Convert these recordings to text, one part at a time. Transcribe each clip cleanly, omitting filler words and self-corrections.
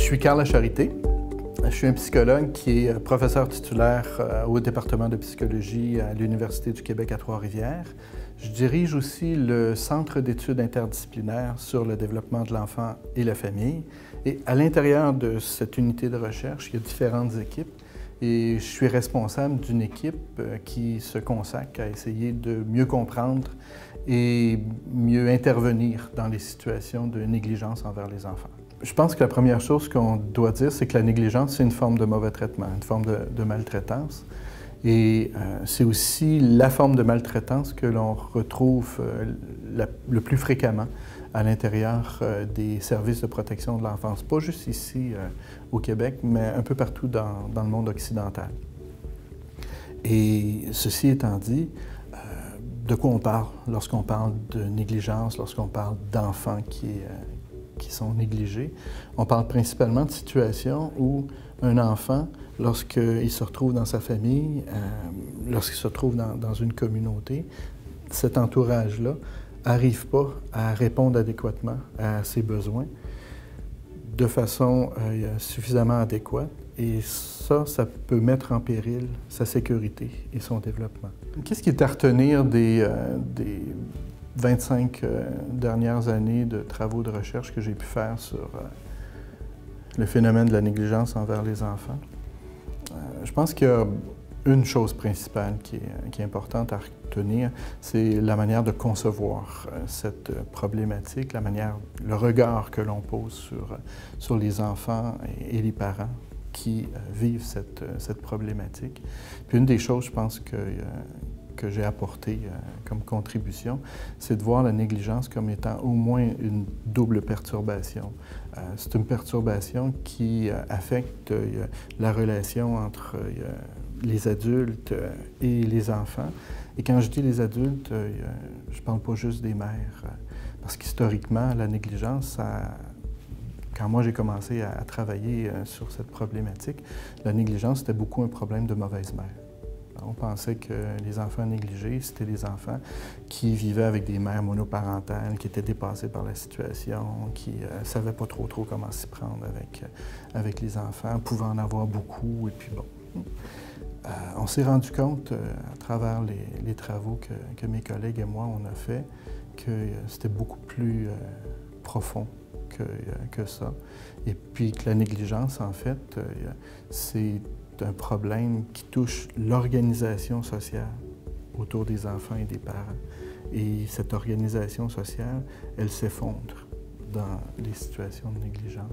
suis Carl Lacharité. Je suis un psychologue qui est professeur titulaire au département de psychologie à l'Université du Québec à Trois-Rivières. Je dirige aussi le Centre d'études interdisciplinaires sur le développement de l'enfant et la famille. Et à l'intérieur de cette unité de recherche, il y a différentes équipes. Et je suis responsable d'une équipe qui se consacre à essayer de mieux comprendre et mieux intervenir dans les situations de négligence envers les enfants. Je pense que la première chose qu'on doit dire, c'est que la négligence, c'est une forme de mauvais traitement, une forme de maltraitance. Et c'est aussi la forme de maltraitance que l'on retrouve le plus fréquemment à l'intérieur des services de protection de l'enfance, pas juste ici au Québec, mais un peu partout dans le monde occidental. Et ceci étant dit, de quoi on parle lorsqu'on parle de négligence, lorsqu'on parle d'enfants qui sont négligés? On parle principalement de situations où un enfant, lorsqu'il se retrouve dans sa famille, lorsqu'il se retrouve dans une communauté, cet entourage-là n'arrive pas à répondre adéquatement à ses besoins de façon suffisamment adéquate. Et ça peut mettre en péril sa sécurité et son développement. Qu'est-ce qui est à retenir des 25 dernières années de travaux de recherche que j'ai pu faire sur le phénomène de la négligence envers les enfants? Je pense qu'il y a une chose principale qui est importante à retenir, c'est la manière de concevoir cette problématique, le regard que l'on pose sur les enfants et les parents qui vivent cette problématique. Puis une des choses, je pense, que j'ai apporté comme contribution, c'est de voir la négligence comme étant au moins une double perturbation. C'est une perturbation qui affecte la relation entre les adultes et les enfants. Et quand je dis les adultes, je ne parle pas juste des mères, parce qu'historiquement, la négligence, quand moi j'ai commencé à travailler sur cette problématique, la négligence, c'était beaucoup un problème de mauvaise mère. On pensait que les enfants négligés, c'était des enfants qui vivaient avec des mères monoparentales, qui étaient dépassées par la situation, qui ne savaient pas trop comment s'y prendre avec les enfants, pouvaient en avoir beaucoup, et puis bon. On s'est rendu compte, à travers les travaux que mes collègues et moi, on a fait, que c'était beaucoup plus profond que ça. Et puis que la négligence, en fait, c'est un problème qui touche l'organisation sociale autour des enfants et des parents. Et cette organisation sociale, elle s'effondre dans les situations de négligence.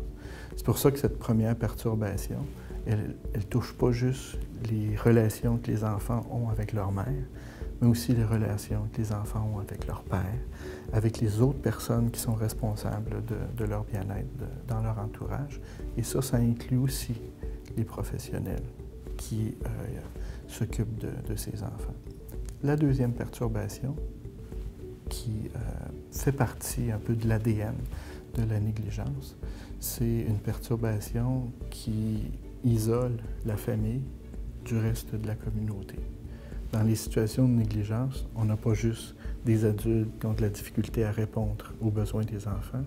C'est pour ça que cette première perturbation, elle ne touche pas juste les relations que les enfants ont avec leur mère, mais aussi les relations que les enfants ont avec leur père, avec les autres personnes qui sont responsables de leur bien-être dans leur entourage. Et ça inclut aussi les professionnels qui s'occupent de ces enfants. La deuxième perturbation, qui fait partie un peu de l'ADN de la négligence, c'est une perturbation qui isole la famille du reste de la communauté. Dans les situations de négligence, on n'a pas juste des adultes qui ont de la difficulté à répondre aux besoins des enfants,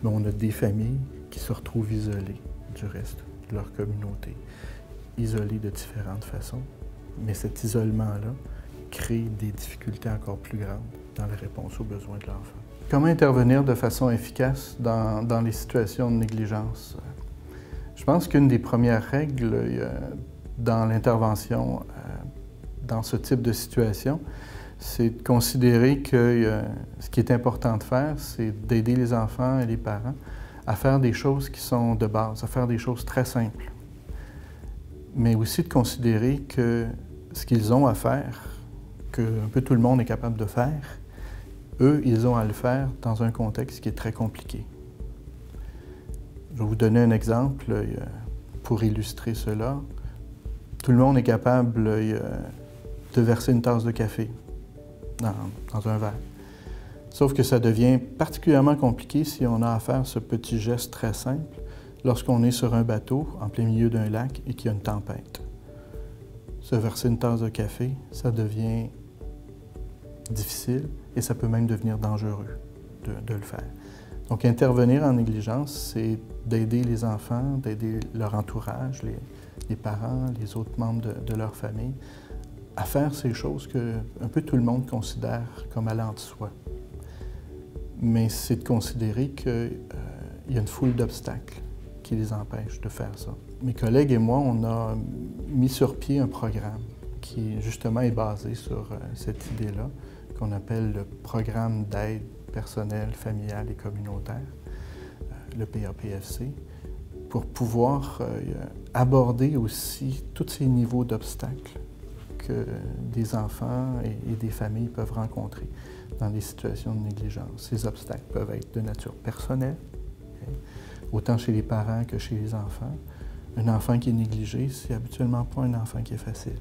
mais on a des familles qui se retrouvent isolées du reste de leur communauté, isolées de différentes façons, mais cet isolement-là crée des difficultés encore plus grandes dans la réponse aux besoins de l'enfant. Comment intervenir de façon efficace dans les situations de négligence? Je pense qu'une des premières règles dans l'intervention dans ce type de situation, c'est de considérer que ce qui est important de faire, c'est d'aider les enfants et les parents à faire des choses qui sont de base, à faire des choses très simples. Mais aussi de considérer que ce qu'ils ont à faire, que un peu tout le monde est capable de faire, eux, ils ont à le faire dans un contexte qui est très compliqué. Je vais vous donner un exemple pour illustrer cela. Tout le monde est capable de verser une tasse de café dans un verre. Sauf que ça devient particulièrement compliqué si on a à faire ce petit geste très simple lorsqu'on est sur un bateau en plein milieu d'un lac et qu'il y a une tempête. Se verser une tasse de café, ça devient difficile et ça peut même devenir dangereux de le faire. Donc, intervenir en négligence, c'est d'aider les enfants, d'aider leur entourage, les parents, les autres membres de leur famille, à faire ces choses que un peu tout le monde considère comme allant de soi. Mais c'est de considérer qu'il y a une foule d'obstacles qui les empêchent de faire ça. Mes collègues et moi, on a mis sur pied un programme qui, justement, est basé sur cette idée-là, qu'on appelle le Programme d'aide personnelle, familiale et communautaire, le PAPFC, pour pouvoir aborder aussi tous ces niveaux d'obstacles que des enfants et des familles peuvent rencontrer dans des situations de négligence. Ces obstacles peuvent être de nature personnelle, okay, autant chez les parents que chez les enfants. Un enfant qui est négligé, c'est habituellement pas un enfant qui est facile.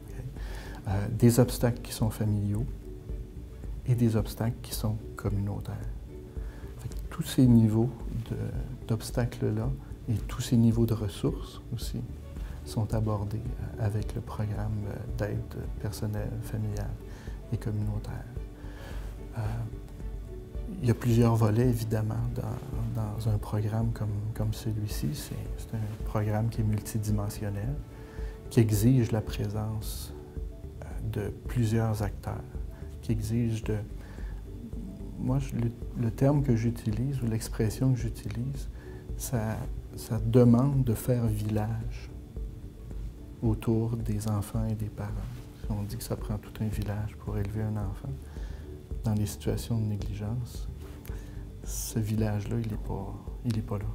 Okay. Des obstacles qui sont familiaux et des obstacles qui sont communautaires. Fait que tous ces niveaux d'obstacles-là et tous ces niveaux de ressources aussi sont abordés avec le programme d'aide personnelle, familiale et communautaire. Il y a plusieurs volets, évidemment, dans un programme comme celui-ci. C'est un programme qui est multidimensionnel, qui exige la présence de plusieurs acteurs, qui exige de... Moi, le terme que j'utilise, ou l'expression que j'utilise, ça demande de faire village autour des enfants et des parents. On dit que ça prend tout un village pour élever un enfant. Dans les situations de négligence, ce village-là, il n'est pas là.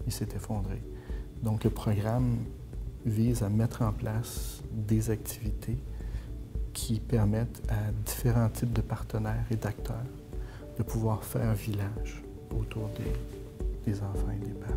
Il s'est effondré. Donc, le programme vise à mettre en place des activités qui permettent à différents types de partenaires et d'acteurs de pouvoir faire village autour des enfants et des parents.